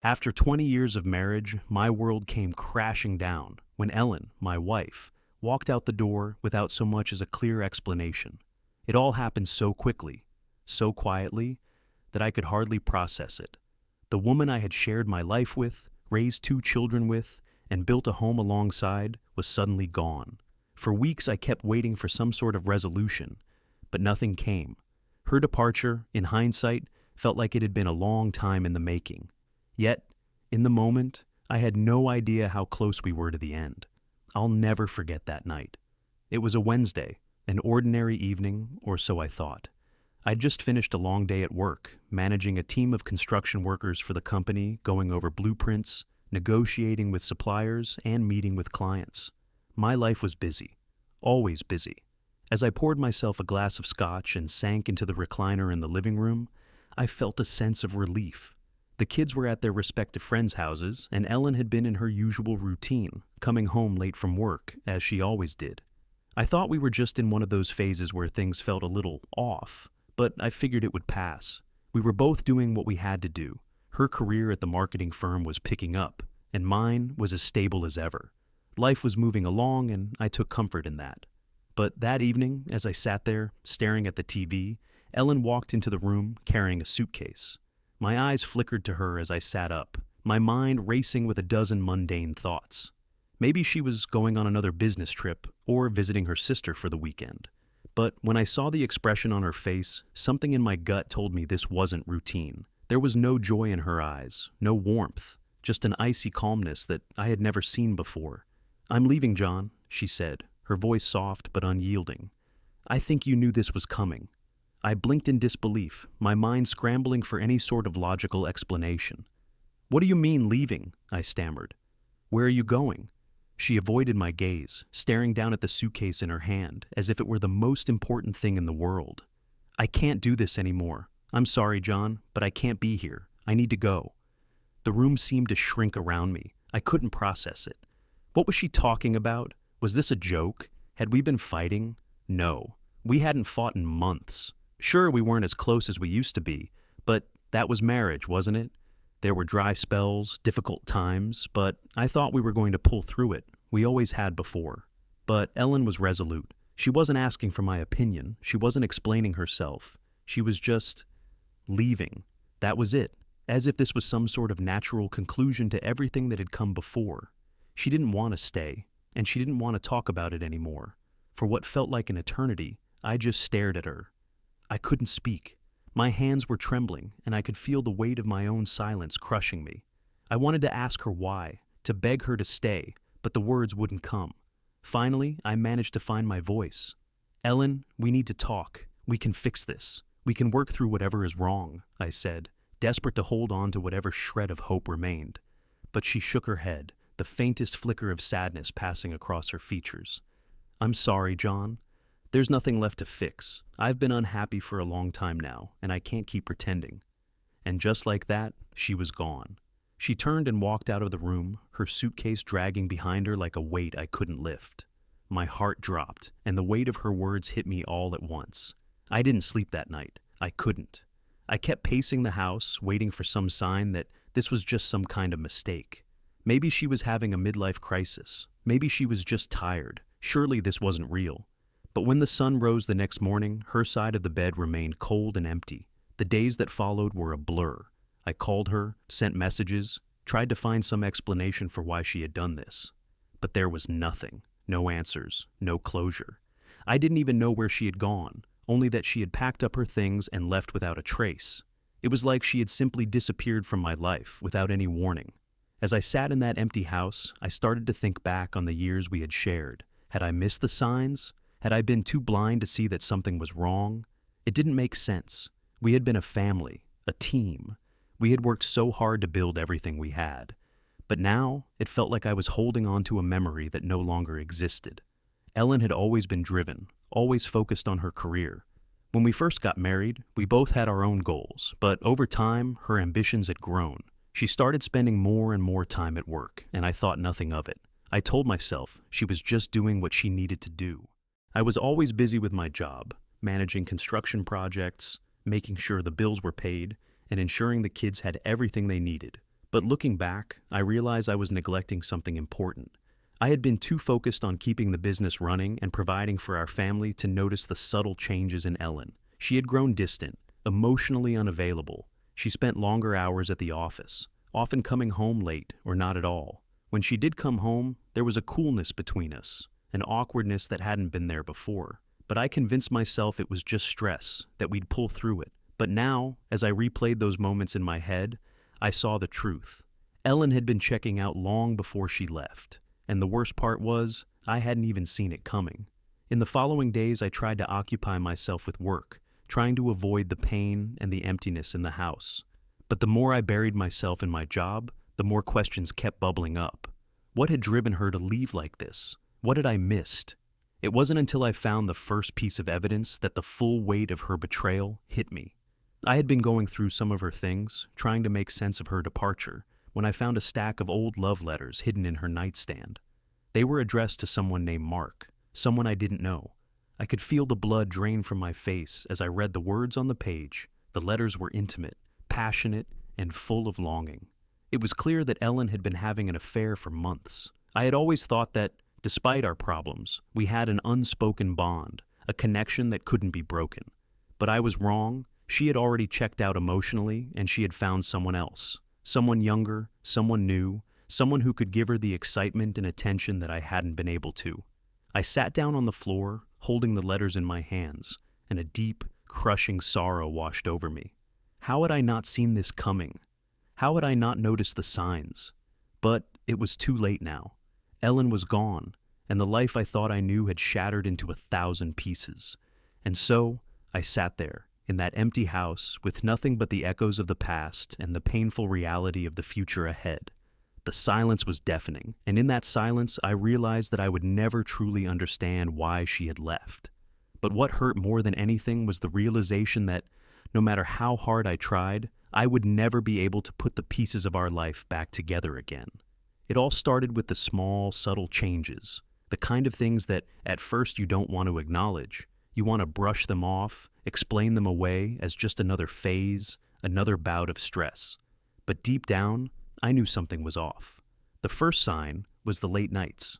After 20 years of marriage, my world came crashing down when Ellen, my wife, walked out the door without so much as a clear explanation. It all happened so quickly, so quietly, that I could hardly process it. The woman I had shared my life with, raised two children with, and built a home alongside was suddenly gone. For weeks I kept waiting for some sort of resolution, but nothing came. Her departure, in hindsight, felt like it had been a long time in the making. Yet, in the moment, I had no idea how close we were to the end. I'll never forget that night. It was a Wednesday, an ordinary evening, or so I thought. I'd just finished a long day at work, managing a team of construction workers for the company, going over blueprints, negotiating with suppliers, and meeting with clients. My life was busy, always busy. As I poured myself a glass of scotch and sank into the recliner in the living room, I felt a sense of relief. The kids were at their respective friends' houses, and Ellen had been in her usual routine, coming home late from work, as she always did. I thought we were just in one of those phases where things felt a little off, but I figured it would pass. We were both doing what we had to do. Her career at the marketing firm was picking up, and mine was as stable as ever. Life was moving along, and I took comfort in that. But that evening, as I sat there, staring at the TV, Ellen walked into the room carrying a suitcase. My eyes flickered to her as I sat up, my mind racing with a dozen mundane thoughts. Maybe she was going on another business trip or visiting her sister for the weekend. But when I saw the expression on her face, something in my gut told me this wasn't routine. There was no joy in her eyes, no warmth, just an icy calmness that I had never seen before. "I'm leaving, John," she said, her voice soft but unyielding. "I think you knew this was coming." I blinked in disbelief, my mind scrambling for any sort of logical explanation. "What do you mean, leaving?" I stammered. "Where are you going?" She avoided my gaze, staring down at the suitcase in her hand, as if it were the most important thing in the world. "I can't do this anymore. I'm sorry, John, but I can't be here. I need to go." The room seemed to shrink around me. I couldn't process it. What was she talking about? Was this a joke? Had we been fighting? No. We hadn't fought in months. Sure, we weren't as close as we used to be, but that was marriage, wasn't it? There were dry spells, difficult times, but I thought we were going to pull through it. We always had before. But Ellen was resolute. She wasn't asking for my opinion. She wasn't explaining herself. She was just leaving. That was it, as if this was some sort of natural conclusion to everything that had come before. She didn't want to stay, and she didn't want to talk about it anymore. For what felt like an eternity, I just stared at her. I couldn't speak. My hands were trembling, and I could feel the weight of my own silence crushing me. I wanted to ask her why, to beg her to stay, but the words wouldn't come. Finally, I managed to find my voice. "Ellen, we need to talk. We can fix this. We can work through whatever is wrong," I said, desperate to hold on to whatever shred of hope remained. But she shook her head, the faintest flicker of sadness passing across her features. "I'm sorry, John. There's nothing left to fix. I've been unhappy for a long time now, and I can't keep pretending." And just like that, she was gone. She turned and walked out of the room, her suitcase dragging behind her like a weight I couldn't lift. My heart dropped, and the weight of her words hit me all at once. I didn't sleep that night. I couldn't. I kept pacing the house, waiting for some sign that this was just some kind of mistake. Maybe she was having a midlife crisis. Maybe she was just tired. Surely this wasn't real. But when the sun rose the next morning, her side of the bed remained cold and empty. The days that followed were a blur. I called her, sent messages, tried to find some explanation for why she had done this. But there was nothing. No answers, no closure. I didn't even know where she had gone, only that she had packed up her things and left without a trace. It was like she had simply disappeared from my life without any warning. As I sat in that empty house, I started to think back on the years we had shared. Had I missed the signs? Had I been too blind to see that something was wrong? It didn't make sense. We had been a family, a team. We had worked so hard to build everything we had. But now, it felt like I was holding on to a memory that no longer existed. Ellen had always been driven, always focused on her career. When we first got married, we both had our own goals, but over time, her ambitions had grown. She started spending more and more time at work, and I thought nothing of it. I told myself she was just doing what she needed to do. I was always busy with my job, managing construction projects, making sure the bills were paid, and ensuring the kids had everything they needed. But looking back, I realized I was neglecting something important. I had been too focused on keeping the business running and providing for our family to notice the subtle changes in Ellen. She had grown distant, emotionally unavailable. She spent longer hours at the office, often coming home late or not at all. When she did come home, there was a coolness between us, an awkwardness that hadn't been there before. But I convinced myself it was just stress, that we'd pull through it. But now, as I replayed those moments in my head, I saw the truth. Ellen had been checking out long before she left, and the worst part was, I hadn't even seen it coming. In the following days, I tried to occupy myself with work, trying to avoid the pain and the emptiness in the house. But the more I buried myself in my job, the more questions kept bubbling up. What had driven her to leave like this? What had I missed? It wasn't until I found the first piece of evidence that the full weight of her betrayal hit me. I had been going through some of her things, trying to make sense of her departure, when I found a stack of old love letters hidden in her nightstand. They were addressed to someone named Mark, someone I didn't know. I could feel the blood drain from my face as I read the words on the page. The letters were intimate, passionate, and full of longing. It was clear that Ellen had been having an affair for months. I had always thought that, despite our problems, we had an unspoken bond, a connection that couldn't be broken. But I was wrong. She had already checked out emotionally, and she had found someone else. Someone younger, someone new, someone who could give her the excitement and attention that I hadn't been able to. I sat down on the floor, holding the letters in my hands, and a deep, crushing sorrow washed over me. How had I not seen this coming? How had I not noticed the signs? But it was too late now. Ellen was gone, and the life I thought I knew had shattered into 1,000 pieces. And so, I sat there, in that empty house, with nothing but the echoes of the past and the painful reality of the future ahead. The silence was deafening, and in that silence I realized that I would never truly understand why she had left. But what hurt more than anything was the realization that, no matter how hard I tried, I would never be able to put the pieces of our life back together again. It all started with the small, subtle changes, the kind of things that at first you don't want to acknowledge. You want to brush them off, explain them away as just another phase, another bout of stress. But deep down, I knew something was off. The first sign was the late nights.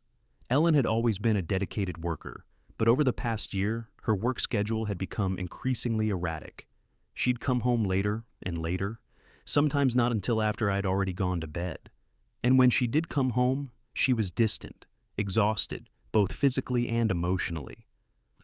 Ellen had always been a dedicated worker, but over the past year, her work schedule had become increasingly erratic. She'd come home later and later, sometimes not until after I'd already gone to bed. And when she did come home, she was distant, exhausted, both physically and emotionally.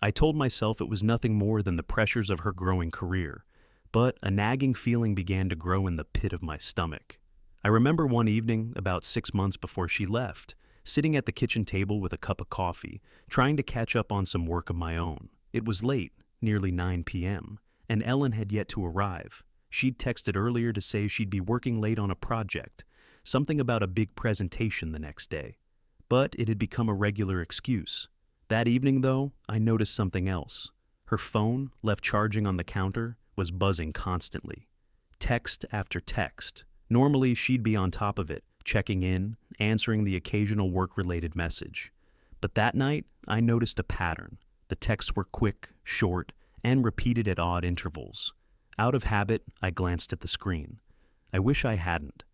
I told myself it was nothing more than the pressures of her growing career, but a nagging feeling began to grow in the pit of my stomach. I remember one evening, about 6 months before she left, sitting at the kitchen table with a cup of coffee, trying to catch up on some work of my own. It was late, nearly 9 p.m., and Ellen had yet to arrive. She'd texted earlier to say she'd be working late on a project, something about a big presentation the next day. But it had become a regular excuse. That evening, though, I noticed something else. Her phone, left charging on the counter, was buzzing constantly. Text after text. Normally, she'd be on top of it, checking in, answering the occasional work-related message. But that night, I noticed a pattern. The texts were quick, short, and repeated at odd intervals. Out of habit, I glanced at the screen. I wish I hadn't.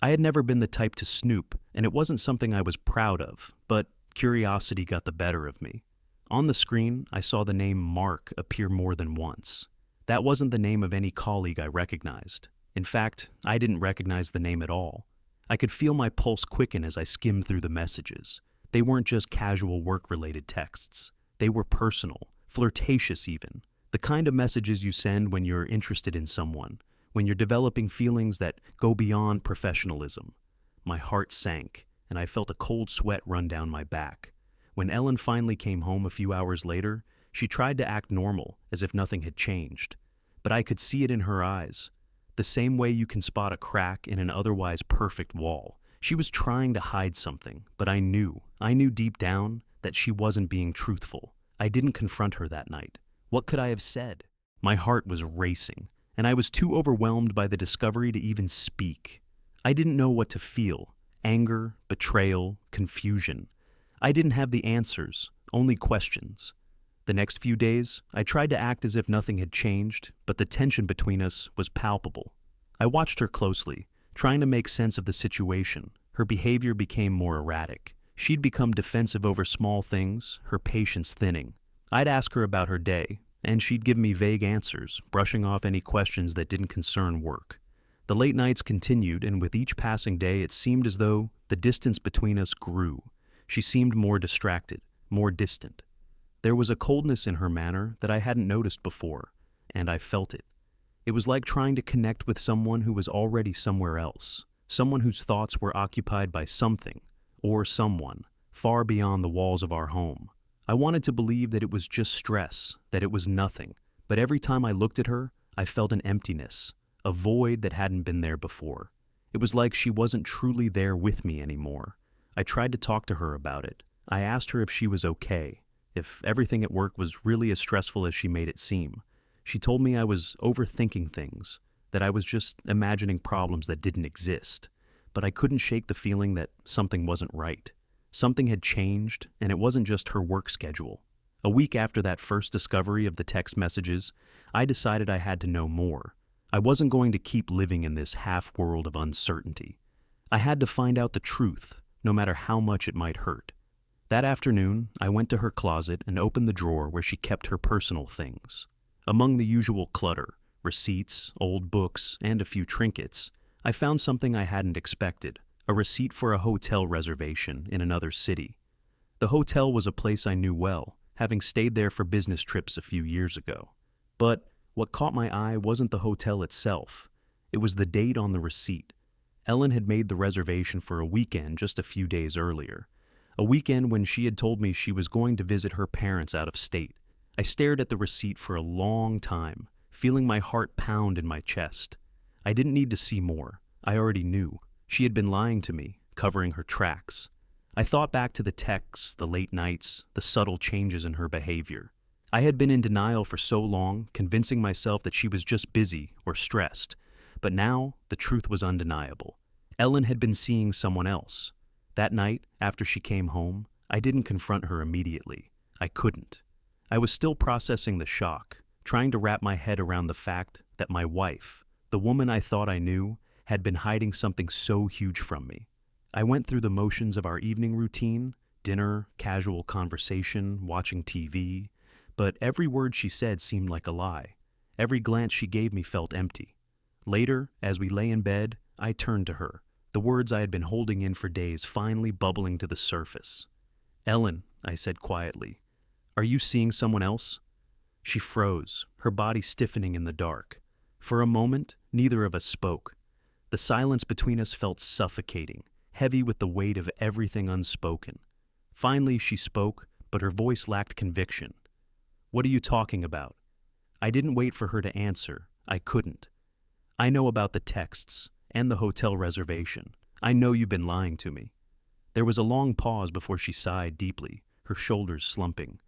I had never been the type to snoop, and it wasn't something I was proud of, but curiosity got the better of me. On the screen, I saw the name Mark appear more than once. That wasn't the name of any colleague I recognized. In fact, I didn't recognize the name at all. I could feel my pulse quicken as I skimmed through the messages. They weren't just casual work-related texts. They were personal, flirtatious even. The kind of messages you send when you're interested in someone, when you're developing feelings that go beyond professionalism. My heart sank, and I felt a cold sweat run down my back. When Ellen finally came home a few hours later, she tried to act normal, as if nothing had changed. But I could see it in her eyes. The same way you can spot a crack in an otherwise perfect wall. She was trying to hide something, but I knew deep down that she wasn't being truthful. I didn't confront her that night. What could I have said? My heart was racing, and I was too overwhelmed by the discovery to even speak. I didn't know what to feel. Anger, betrayal, confusion. I didn't have the answers, only questions. The next few days, I tried to act as if nothing had changed, but the tension between us was palpable. I watched her closely, trying to make sense of the situation. Her behavior became more erratic. She'd become defensive over small things, her patience thinning. I'd ask her about her day, and she'd give me vague answers, brushing off any questions that didn't concern work. The late nights continued, and with each passing day it seemed as though the distance between us grew. She seemed more distracted, more distant. There was a coldness in her manner that I hadn't noticed before, and I felt it. It was like trying to connect with someone who was already somewhere else, someone whose thoughts were occupied by something, or someone, far beyond the walls of our home. I wanted to believe that it was just stress, that it was nothing, but every time I looked at her, I felt an emptiness, a void that hadn't been there before. It was like she wasn't truly there with me anymore. I tried to talk to her about it. I asked her if she was okay, if everything at work was really as stressful as she made it seem. She told me I was overthinking things, that I was just imagining problems that didn't exist. But I couldn't shake the feeling that something wasn't right. Something had changed, and it wasn't just her work schedule. A week after that first discovery of the text messages, I decided I had to know more. I wasn't going to keep living in this half-world of uncertainty. I had to find out the truth, no matter how much it might hurt. That afternoon, I went to her closet and opened the drawer where she kept her personal things. Among the usual clutter, receipts, old books, and a few trinkets, I found something I hadn't expected, a receipt for a hotel reservation in another city. The hotel was a place I knew well, having stayed there for business trips a few years ago. But what caught my eye wasn't the hotel itself. It was the date on the receipt. Ellen had made the reservation for a weekend just a few days earlier, a weekend when she had told me she was going to visit her parents out of state. I stared at the receipt for a long time, feeling my heart pound in my chest. I didn't need to see more. I already knew. She had been lying to me, covering her tracks. I thought back to the texts, the late nights, the subtle changes in her behavior. I had been in denial for so long, convincing myself that she was just busy or stressed. But now, the truth was undeniable. Ellen had been seeing someone else. That night, after she came home, I didn't confront her immediately. I couldn't. I was still processing the shock, trying to wrap my head around the fact that my wife, the woman I thought I knew, had been hiding something so huge from me. I went through the motions of our evening routine, dinner, casual conversation, watching TV, but every word she said seemed like a lie. Every glance she gave me felt empty. Later, as we lay in bed, I turned to her, the words I had been holding in for days finally bubbling to the surface. "Ellen," I said quietly, "are you seeing someone else?" She froze, her body stiffening in the dark. For a moment, neither of us spoke. The silence between us felt suffocating, heavy with the weight of everything unspoken. Finally, she spoke, but her voice lacked conviction. "What are you talking about?" I didn't wait for her to answer. I couldn't. "I know about the texts and the hotel reservation. I know you've been lying to me." There was a long pause before she sighed deeply, her shoulders slumping.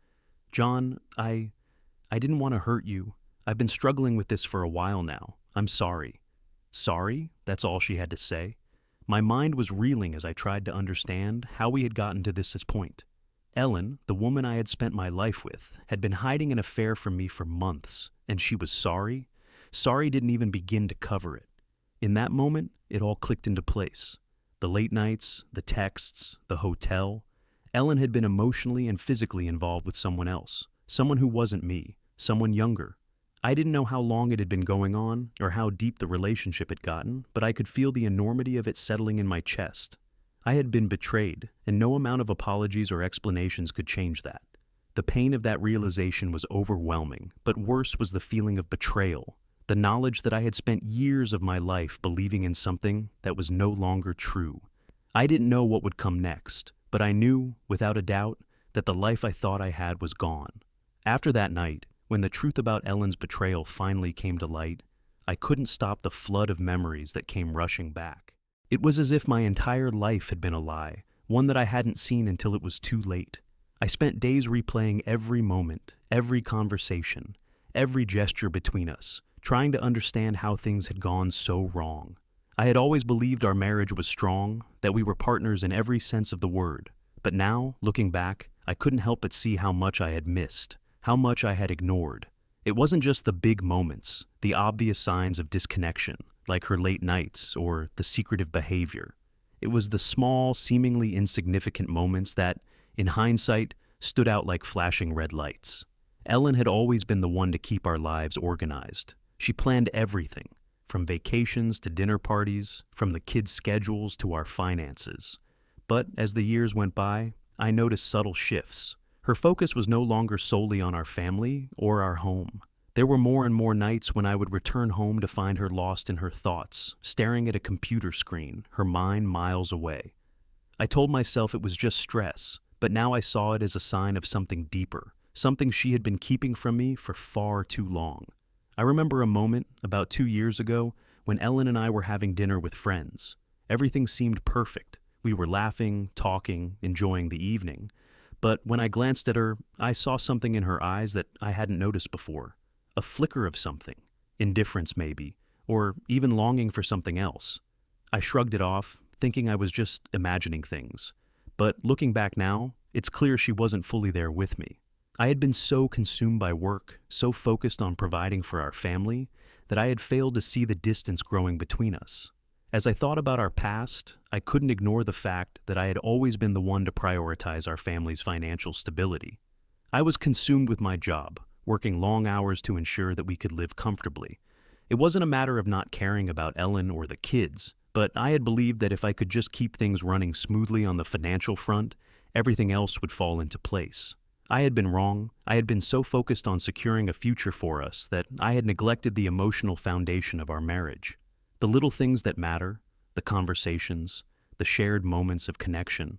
"John, I didn't want to hurt you. I've been struggling with this for a while now. I'm sorry." Sorry? That's all she had to say. My mind was reeling as I tried to understand how we had gotten to this point. Ellen, the woman I had spent my life with, had been hiding an affair from me for months, and she was sorry? Sorry didn't even begin to cover it. In that moment, it all clicked into place. The late nights, the texts, the hotel. Ellen had been emotionally and physically involved with someone else, someone who wasn't me, someone younger. I didn't know how long it had been going on or how deep the relationship had gotten, but I could feel the enormity of it settling in my chest. I had been betrayed, and no amount of apologies or explanations could change that. The pain of that realization was overwhelming, but worse was the feeling of betrayal, the knowledge that I had spent years of my life believing in something that was no longer true. I didn't know what would come next, but I knew, without a doubt, that the life I thought I had was gone. After that night, when the truth about Ellen's betrayal finally came to light, I couldn't stop the flood of memories that came rushing back. It was as if my entire life had been a lie, one that I hadn't seen until it was too late. I spent days replaying every moment, every conversation, every gesture between us, trying to understand how things had gone so wrong. I had always believed our marriage was strong, that we were partners in every sense of the word. But now, looking back, I couldn't help but see how much I had missed, how much I had ignored. It wasn't just the big moments, the obvious signs of disconnection. like her late nights or the secretive behavior. It was the small, seemingly insignificant moments that, in hindsight, stood out like flashing red lights. Ellen had always been the one to keep our lives organized. She planned everything, from vacations to dinner parties, from the kids' schedules to our finances. But as the years went by, I noticed subtle shifts. Her focus was no longer solely on our family or our home. There were more and more nights when I would return home to find her lost in her thoughts, staring at a computer screen, her mind miles away. I told myself it was just stress, but now I saw it as a sign of something deeper, something she had been keeping from me for far too long. I remember a moment, about 2 years ago, when Ellen and I were having dinner with friends. Everything seemed perfect. We were laughing, talking, enjoying the evening. But when I glanced at her, I saw something in her eyes that I hadn't noticed before. A flicker of something. Indifference, maybe. Or even longing for something else. I shrugged it off, thinking I was just imagining things. But looking back now, it's clear she wasn't fully there with me. I had been so consumed by work, so focused on providing for our family, that I had failed to see the distance growing between us. As I thought about our past, I couldn't ignore the fact that I had always been the one to prioritize our family's financial stability. I was consumed with my job, working long hours to ensure that we could live comfortably. It wasn't a matter of not caring about Ellen or the kids, but I had believed that if I could just keep things running smoothly on the financial front, everything else would fall into place. I had been wrong. I had been so focused on securing a future for us that I had neglected the emotional foundation of our marriage. The little things that matter, the conversations, the shared moments of connection,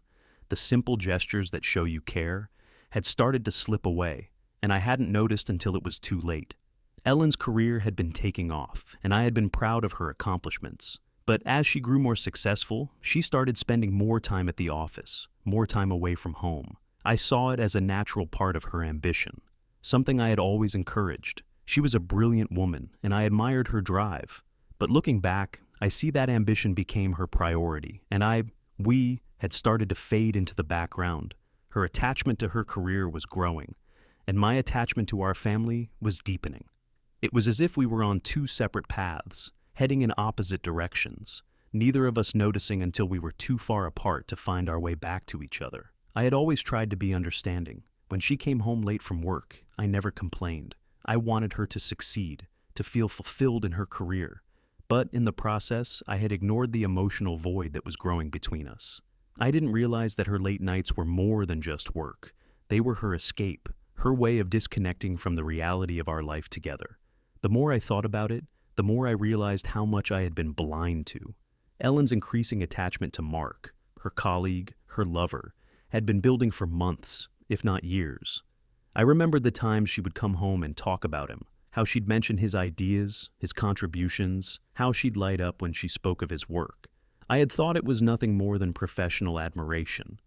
the simple gestures that show you care, had started to slip away, and I hadn't noticed until it was too late. Ellen's career had been taking off, and I had been proud of her accomplishments. But as she grew more successful, she started spending more time at the office, more time away from home. I saw it as a natural part of her ambition, something I had always encouraged. She was a brilliant woman, and I admired her drive. But looking back, I see that ambition became her priority, and we had started to fade into the background. Her attachment to her career was growing, and my attachment to our family was deepening. It was as if we were on two separate paths, heading in opposite directions, neither of us noticing until we were too far apart to find our way back to each other. I had always tried to be understanding. When she came home late from work, I never complained. I wanted her to succeed, to feel fulfilled in her career. But in the process, I had ignored the emotional void that was growing between us. I didn't realize that her late nights were more than just work. They were her escape, her way of disconnecting from the reality of our life together. The more I thought about it, the more I realized how much I had been blind to. Ellen's increasing attachment to Mark, her colleague, her lover, had been building for months, if not years. I remembered the times she would come home and talk about him, how she'd mention his ideas, his contributions, how she'd light up when she spoke of his work. I had thought it was nothing more than professional admiration,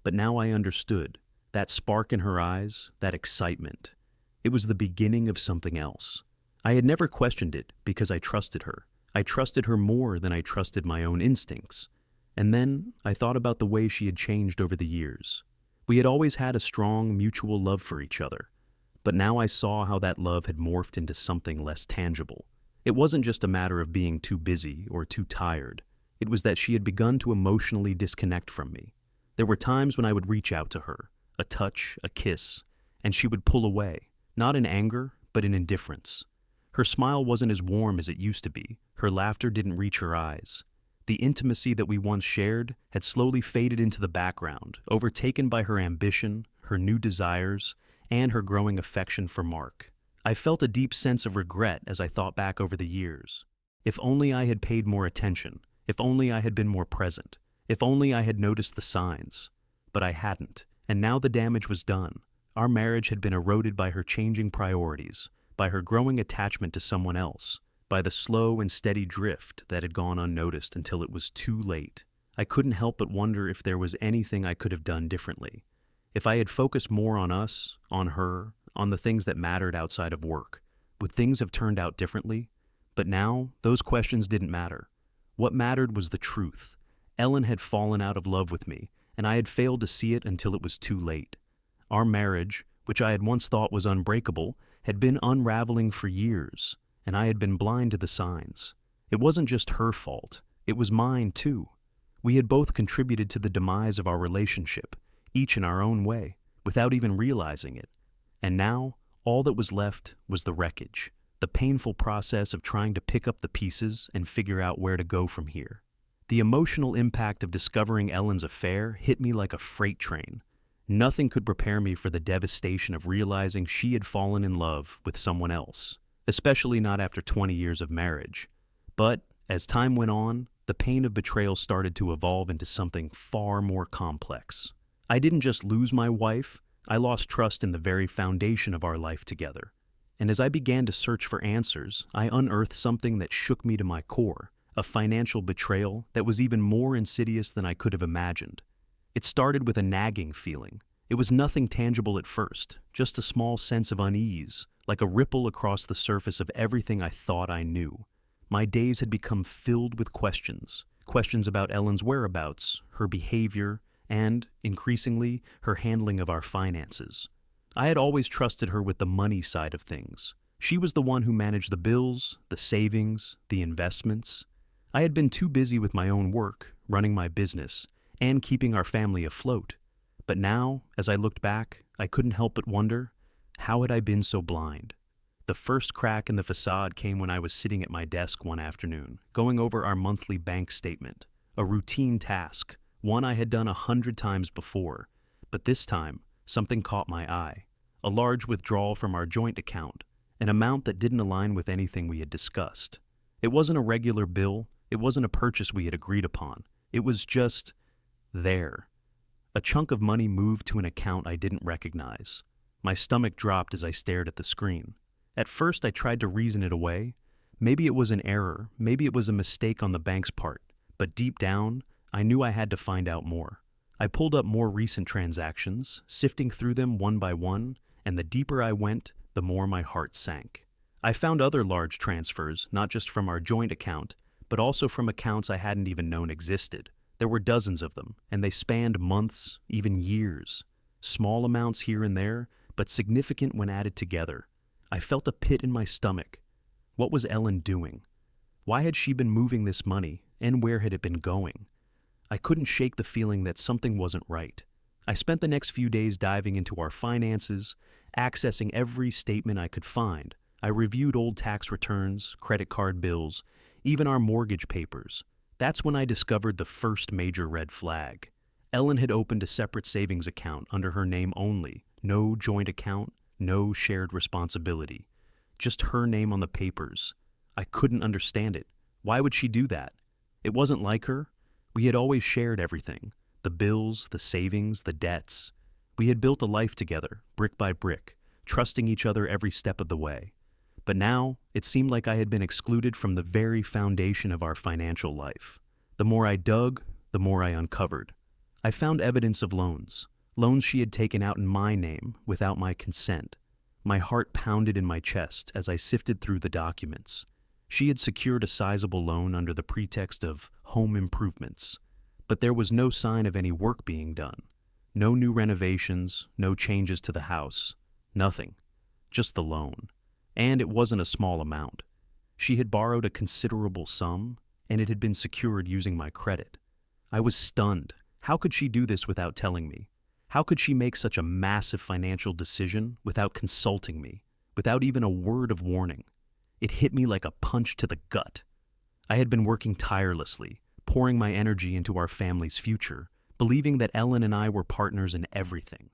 but now I understood. That spark in her eyes, that excitement. It was the beginning of something else. I had never questioned it because I trusted her. I trusted her more than I trusted my own instincts. And then I thought about the way she had changed over the years. We had always had a strong mutual love for each other, but now I saw how that love had morphed into something less tangible. It wasn't just a matter of being too busy or too tired. It was that she had begun to emotionally disconnect from me. There were times when I would reach out to her, a touch, a kiss, and she would pull away, not in anger, but in indifference. Her smile wasn't as warm as it used to be. Her laughter didn't reach her eyes. The intimacy that we once shared had slowly faded into the background, overtaken by her ambition, her new desires, and her growing affection for Mark. I felt a deep sense of regret as I thought back over the years. If only I had paid more attention, if only I had been more present, if only I had noticed the signs. But I hadn't, and now the damage was done. Our marriage had been eroded by her changing priorities, by her growing attachment to someone else, by the slow and steady drift that had gone unnoticed until it was too late. I couldn't help but wonder if there was anything I could have done differently. If I had focused more on us, on her, on the things that mattered outside of work, would things have turned out differently? But now, those questions didn't matter. What mattered was the truth. Ellen had fallen out of love with me, and I had failed to see it until it was too late. Our marriage, which I had once thought was unbreakable, had been unraveling for years, and I had been blind to the signs. It wasn't just her fault, it was mine too. We had both contributed to the demise of our relationship, each in our own way, without even realizing it. And now, all that was left was the wreckage, the painful process of trying to pick up the pieces and figure out where to go from here. The emotional impact of discovering Ellen's affair hit me like a freight train. Nothing could prepare me for the devastation of realizing she had fallen in love with someone else, especially not after 20 years of marriage. But as time went on, the pain of betrayal started to evolve into something far more complex. I didn't just lose my wife, I lost trust in the very foundation of our life together. And as I began to search for answers, I unearthed something that shook me to my core, a financial betrayal that was even more insidious than I could have imagined. It started with a nagging feeling. It was nothing tangible at first, just a small sense of unease, like a ripple across the surface of everything I thought I knew. My days had become filled with questions about Ellen's whereabouts, her behavior, and, increasingly, her handling of our finances. I had always trusted her with the money side of things. She was the one who managed the bills, the savings, the investments. I had been too busy with my own work, running my business, and keeping our family afloat. But now, as I looked back, I couldn't help but wonder, how had I been so blind? The first crack in the facade came when I was sitting at my desk one afternoon, going over our monthly bank statement, a routine task, one I had done 100 times before. But this time, something caught my eye, a large withdrawal from our joint account, an amount that didn't align with anything we had discussed. It wasn't a regular bill, it wasn't a purchase we had agreed upon, it was just there. A chunk of money moved to an account I didn't recognize. My stomach dropped as I stared at the screen. At first, I tried to reason it away. Maybe it was an error, maybe it was a mistake on the bank's part, but deep down, I knew I had to find out more. I pulled up more recent transactions, sifting through them one by one, and the deeper I went, the more my heart sank. I found other large transfers, not just from our joint account, but also from accounts I hadn't even known existed. There were dozens of them, and they spanned months, even years. Small amounts here and there, but significant when added together. I felt a pit in my stomach. What was Ellen doing? Why had she been moving this money, and where had it been going? I couldn't shake the feeling that something wasn't right. I spent the next few days diving into our finances, accessing every statement I could find. I reviewed old tax returns, credit card bills, even our mortgage papers. That's when I discovered the first major red flag. Ellen had opened a separate savings account under her name only, no joint account, no shared responsibility. Just her name on the papers. I couldn't understand it. Why would she do that? It wasn't like her. We had always shared everything. The bills, the savings, the debts. We had built a life together, brick by brick, trusting each other every step of the way. But now, it seemed like I had been excluded from the very foundation of our financial life. The more I dug, the more I uncovered. I found evidence of loans she had taken out in my name without my consent. My heart pounded in my chest as I sifted through the documents. She had secured a sizable loan under the pretext of home improvements, but there was no sign of any work being done. No new renovations, no changes to the house, nothing. Just the loan. And it wasn't a small amount. She had borrowed a considerable sum, and it had been secured using my credit. I was stunned. How could she do this without telling me? How could she make such a massive financial decision without consulting me, without even a word of warning? It hit me like a punch to the gut. I had been working tirelessly, pouring my energy into our family's future, believing that Ellen and I were partners in everything.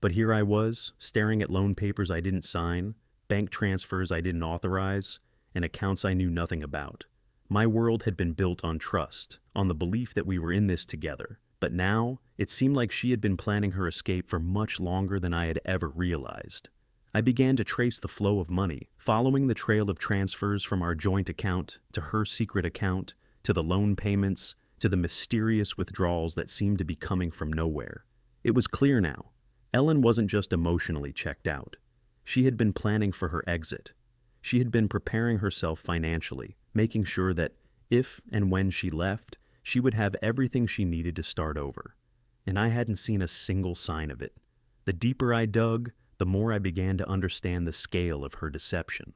But here I was, staring at loan papers I didn't sign, bank transfers I didn't authorize, and accounts I knew nothing about. My world had been built on trust, on the belief that we were in this together. But now, it seemed like she had been planning her escape for much longer than I had ever realized. I began to trace the flow of money, following the trail of transfers from our joint account to her secret account, to the loan payments, to the mysterious withdrawals that seemed to be coming from nowhere. It was clear now. Ellen wasn't just emotionally checked out. She had been planning for her exit. She had been preparing herself financially, making sure that if and when she left, she would have everything she needed to start over. And I hadn't seen a single sign of it. The deeper I dug, the more I began to understand the scale of her deception.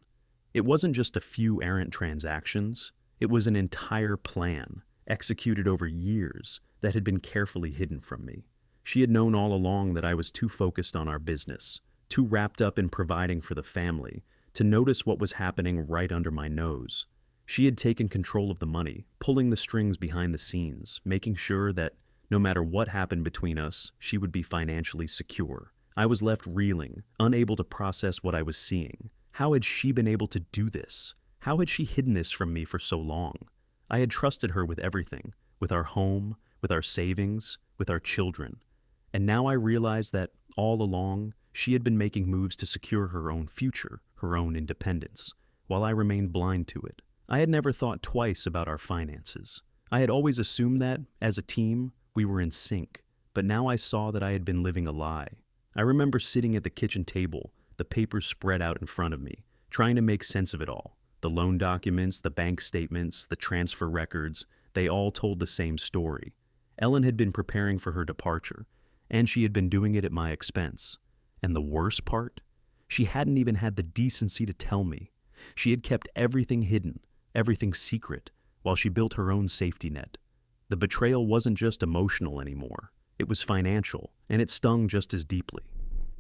It wasn't just a few errant transactions. It was an entire plan, executed over years, that had been carefully hidden from me. She had known all along that I was too focused on our business, too wrapped up in providing for the family, to notice what was happening right under my nose. She had taken control of the money, pulling the strings behind the scenes, making sure that no matter what happened between us, she would be financially secure. I was left reeling, unable to process what I was seeing. How had she been able to do this? How had she hidden this from me for so long? I had trusted her with everything, with our home, with our savings, with our children. And now I realized that, all along, she had been making moves to secure her own future, her own independence, while I remained blind to it. I had never thought twice about our finances. I had always assumed that, as a team, we were in sync, but now I saw that I had been living a lie. I remember sitting at the kitchen table, the papers spread out in front of me, trying to make sense of it all. The loan documents, the bank statements, the transfer records, they all told the same story. Ellen had been preparing for her departure, and she had been doing it at my expense. And the worst part? She hadn't even had the decency to tell me. She had kept everything hidden, everything secret, while she built her own safety net. The betrayal wasn't just emotional anymore. It was financial, and it stung just as deeply.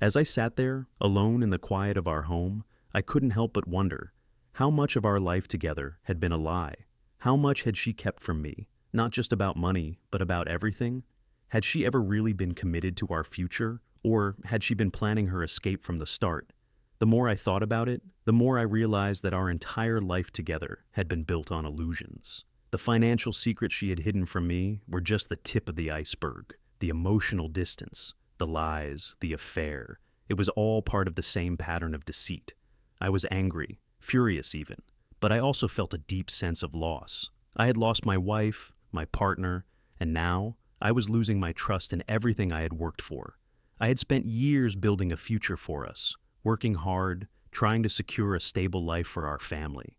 As I sat there, alone in the quiet of our home, I couldn't help but wonder, how much of our life together had been a lie? How much had she kept from me, not just about money, but about everything? Had she ever really been committed to our future, or had she been planning her escape from the start? The more I thought about it, the more I realized that our entire life together had been built on illusions. The financial secrets she had hidden from me were just the tip of the iceberg. The emotional distance, the lies, the affair. It was all part of the same pattern of deceit. I was angry, furious even, but I also felt a deep sense of loss. I had lost my wife, my partner, and now I was losing my trust in everything I had worked for. I had spent years building a future for us, working hard, trying to secure a stable life for our family.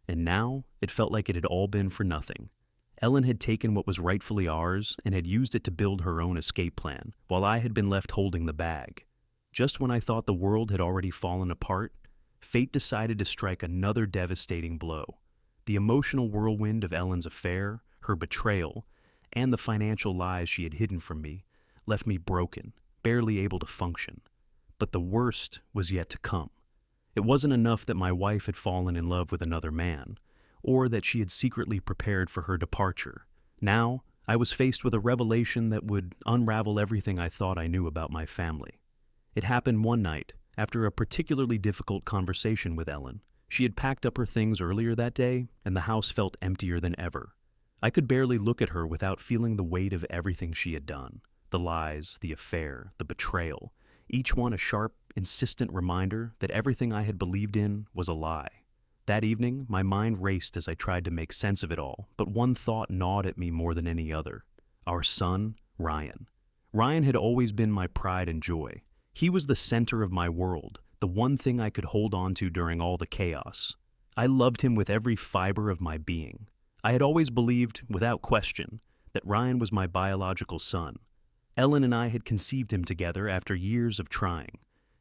And now it felt like it had all been for nothing. Ellen had taken what was rightfully ours and had used it to build her own escape plan, while I had been left holding the bag. Just when I thought the world had already fallen apart, fate decided to strike another devastating blow. The emotional whirlwind of Ellen's affair, her betrayal, and the financial lies she had hidden from me left me broken, barely able to function. But the worst was yet to come. It wasn't enough that my wife had fallen in love with another man, or that she had secretly prepared for her departure. Now, I was faced with a revelation that would unravel everything I thought I knew about my family. It happened one night, after a particularly difficult conversation with Ellen. She had packed up her things earlier that day, and the house felt emptier than ever. I could barely look at her without feeling the weight of everything she had done. The lies, the affair, the betrayal, each one a sharp, insistent reminder that everything I had believed in was a lie. That evening, my mind raced as I tried to make sense of it all, but one thought gnawed at me more than any other. Our son, Ryan. Ryan had always been my pride and joy. He was the center of my world, the one thing I could hold on to during all the chaos. I loved him with every fiber of my being. I had always believed, without question, that Ryan was my biological son. Ellen and I had conceived him together after years of trying,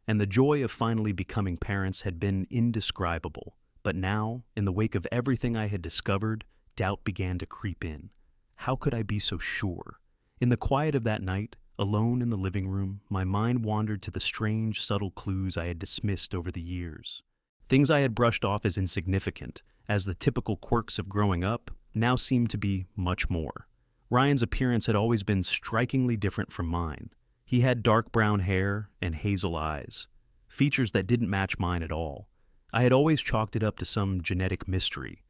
and the joy of finally becoming parents had been indescribable. But now, in the wake of everything I had discovered, doubt began to creep in. How could I be so sure? In the quiet of that night, alone in the living room, my mind wandered to the strange, subtle clues I had dismissed over the years. Things I had brushed off as insignificant, as the typical quirks of growing up, now seemed to be much more. Ryan's appearance had always been strikingly different from mine. He had dark brown hair and hazel eyes, features that didn't match mine at all. I had always chalked it up to some genetic mystery,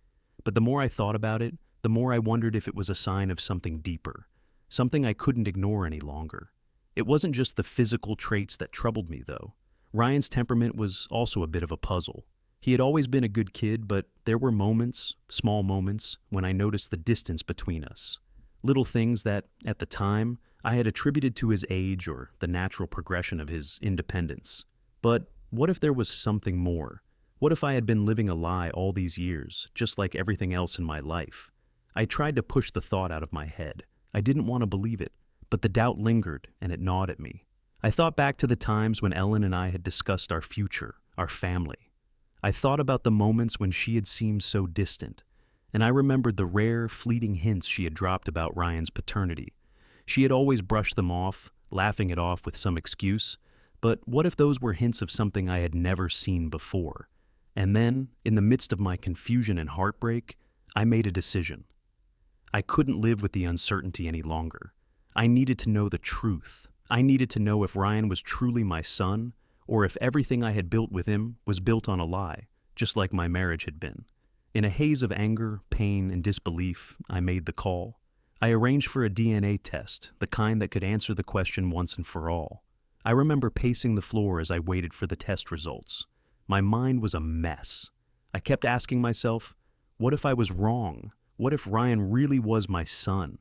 but the more I thought about it, the more I wondered if it was a sign of something deeper, something I couldn't ignore any longer. It wasn't just the physical traits that troubled me, though. Ryan's temperament was also a bit of a puzzle. He had always been a good kid, but there were moments, small moments, when I noticed the distance between us. Little things that, at the time, I had attributed to his age or the natural progression of his independence. But what if there was something more? What if I had been living a lie all these years, just like everything else in my life? I tried to push the thought out of my head. I didn't want to believe it, but the doubt lingered and it gnawed at me. I thought back to the times when Ellen and I had discussed our future, our family. I thought about the moments when she had seemed so distant, And I remembered the rare, fleeting hints she had dropped about Ryan's paternity. She had always brushed them off, laughing it off with some excuse, but what if those were hints of something I had never seen before? And then, in the midst of my confusion and heartbreak, I made a decision. I couldn't live with the uncertainty any longer. I needed to know the truth. I needed to know if Ryan was truly my son, or if everything I had built with him was built on a lie, just like my marriage had been. In a haze of anger, pain, and disbelief, I made the call. I arranged for a DNA test, the kind that could answer the question once and for all. I remember pacing the floor as I waited for the test results. My mind was a mess. I kept asking myself, what if I was wrong? What if Ryan really was my son?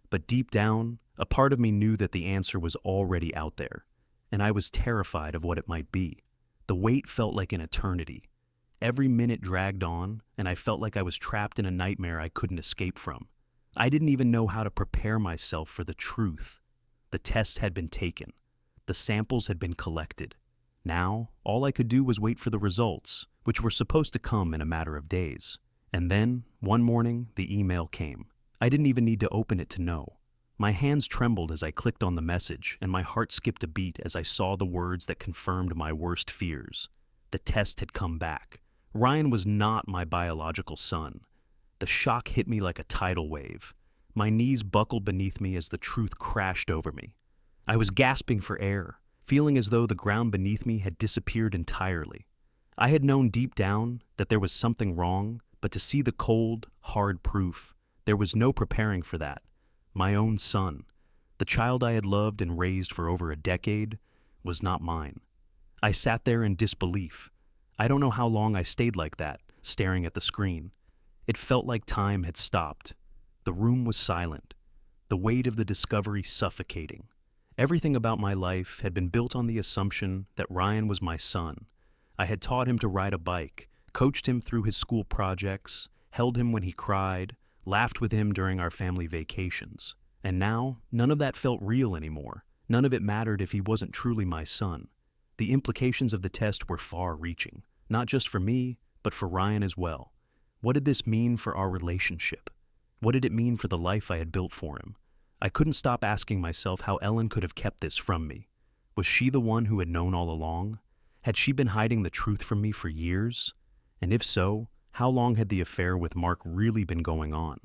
But deep down, a part of me knew that the answer was already out there, and I was terrified of what it might be. The wait felt like an eternity. Every minute dragged on, and I felt like I was trapped in a nightmare I couldn't escape from. I didn't even know how to prepare myself for the truth. The test had been taken. The samples had been collected. Now, all I could do was wait for the results, which were supposed to come in a matter of days. And then, one morning, the email came. I didn't even need to open it to know. My hands trembled as I clicked on the message, and my heart skipped a beat as I saw the words that confirmed my worst fears. The test had come back. Ryan was not my biological son. The shock hit me like a tidal wave. My knees buckled beneath me as the truth crashed over me. I was gasping for air, feeling as though the ground beneath me had disappeared entirely. I had known deep down that there was something wrong, but to see the cold, hard proof, there was no preparing for that. My own son, the child I had loved and raised for over a decade, was not mine. I sat there in disbelief. I don't know how long I stayed like that, staring at the screen. It felt like time had stopped. The room was silent, the weight of the discovery suffocating. Everything about my life had been built on the assumption that Ryan was my son. I had taught him to ride a bike, coached him through his school projects, held him when he cried, laughed with him during our family vacations. And now, none of that felt real anymore. None of it mattered if he wasn't truly my son. The implications of the test were far-reaching, not just for me, but for Ryan as well. What did this mean for our relationship? What did it mean for the life I had built for him? I couldn't stop asking myself how Ellen could have kept this from me. Was she the one who had known all along? Had she been hiding the truth from me for years? And if so, how long had the affair with Mark really been going on?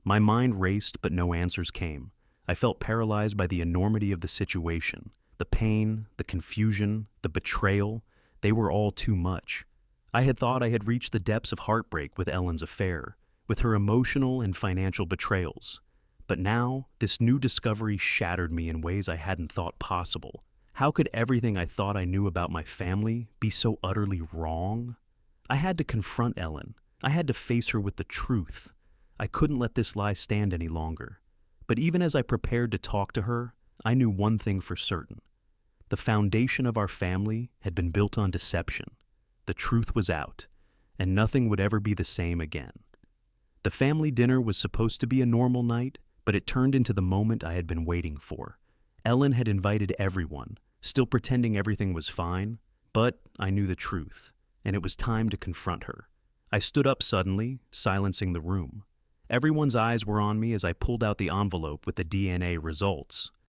My mind raced, but no answers came. I felt paralyzed by the enormity of the situation. The pain, the confusion, the betrayal, they were all too much. I had thought I had reached the depths of heartbreak with Ellen's affair, with her emotional and financial betrayals. But now, this new discovery shattered me in ways I hadn't thought possible. How could everything I thought I knew about my family be so utterly wrong? I had to confront Ellen. I had to face her with the truth. I couldn't let this lie stand any longer. But even as I prepared to talk to her, I knew one thing for certain. The foundation of our family had been built on deception. The truth was out, and nothing would ever be the same again. The family dinner was supposed to be a normal night, but it turned into the moment I had been waiting for. Ellen had invited everyone, still pretending everything was fine, but I knew the truth, and it was time to confront her. I stood up suddenly, silencing the room. Everyone's eyes were on me as I pulled out the envelope with the DNA results.